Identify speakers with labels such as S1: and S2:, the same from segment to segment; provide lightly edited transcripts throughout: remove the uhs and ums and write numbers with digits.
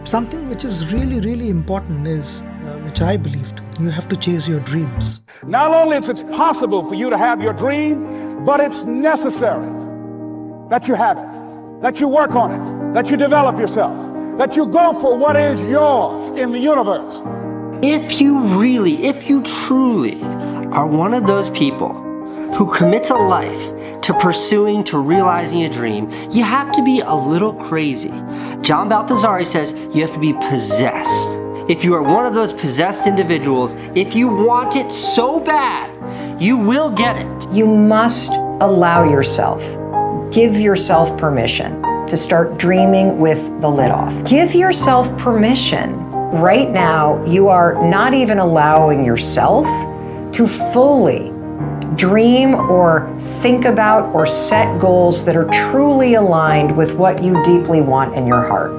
S1: Something which is really, really important is, which I believed, you have to chase your dreams.
S2: Not only is it possible for you to have your dream, but it's necessary that you have it, that you work on it, that you develop yourself, that you go for what is yours in the universe.
S3: If you truly are one of those people who commits a life to realizing a dream, you have to be a little crazy. John Balthazari says you have to be possessed. If you are one of those possessed individuals, if you want it so bad, you will get it.
S4: You must allow yourself, give yourself permission to start dreaming with the lid off. Give yourself permission. Right now, you are not even allowing yourself to fully dream or think about or set goals that are truly aligned with what you deeply want in your heart.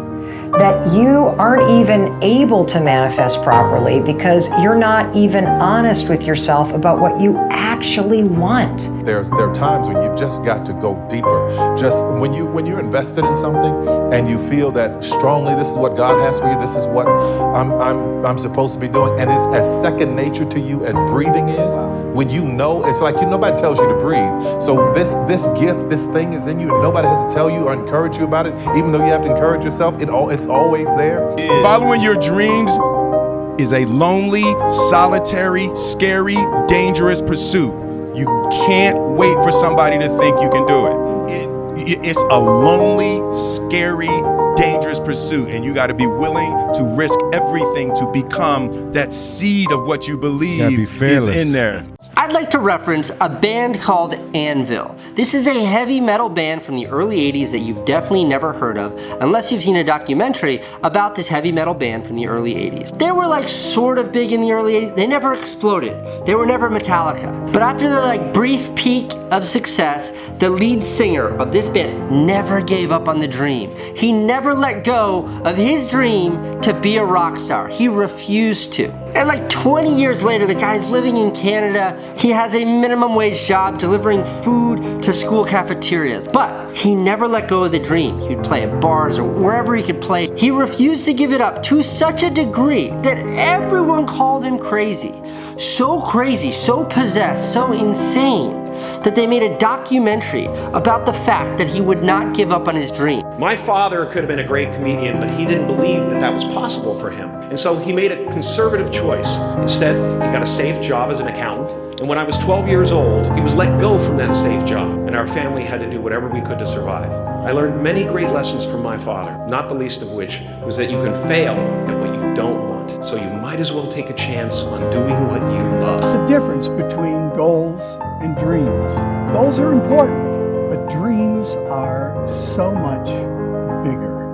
S4: That you aren't even able to manifest properly because you're not even honest with yourself about what you actually want.
S5: There are times when you've just got to go deeper. Just when you're invested in something and you feel that strongly, this is what God has for you, this is what I'm supposed to be doing, and it's as second nature to you as breathing is. When you know, it's like nobody tells you to breathe. So this gift, this thing is in you, and nobody has to tell you or encourage you about it. Even though you have to encourage yourself, it's always there.
S6: Following your dreams is a lonely, solitary, scary, dangerous pursuit. You can't wait for somebody to think you can do it. It's a lonely, scary, dangerous pursuit, and you got to be willing to risk everything to become that seed of what you believe is in there.
S3: I'd like to reference a band called Anvil. This is a heavy metal band from the early 80s that you've definitely never heard of, unless you've seen a documentary about this heavy metal band from the early 80s. They were like sort of big in the early 80s. They never exploded. They were never Metallica. But after the brief peak of success, the lead singer of this band never gave up on the dream. He never let go of his dream to be a rock star. He refused to. And 20 years later, the guy's living in Canada. He has a minimum wage job delivering food to school cafeterias. But he never let go of the dream. He would play at bars or wherever he could play. He refused to give it up to such a degree that everyone called him crazy. So crazy, so possessed, so insane, that they made a documentary about the fact that he would not give up on his dream.
S7: My father could have been a great comedian, but he didn't believe that was possible for him. And so he made a conservative choice. Instead, he got a safe job as an accountant. And when I was 12 years old, he was let go from that safe job, and our family had to do whatever we could to survive. I learned many great lessons from my father, not the least of which was that you can fail at what you don't want. So you might as well take a chance on doing what you love.
S8: The difference between goals and dreams. Goals are important, but dreams are so much bigger.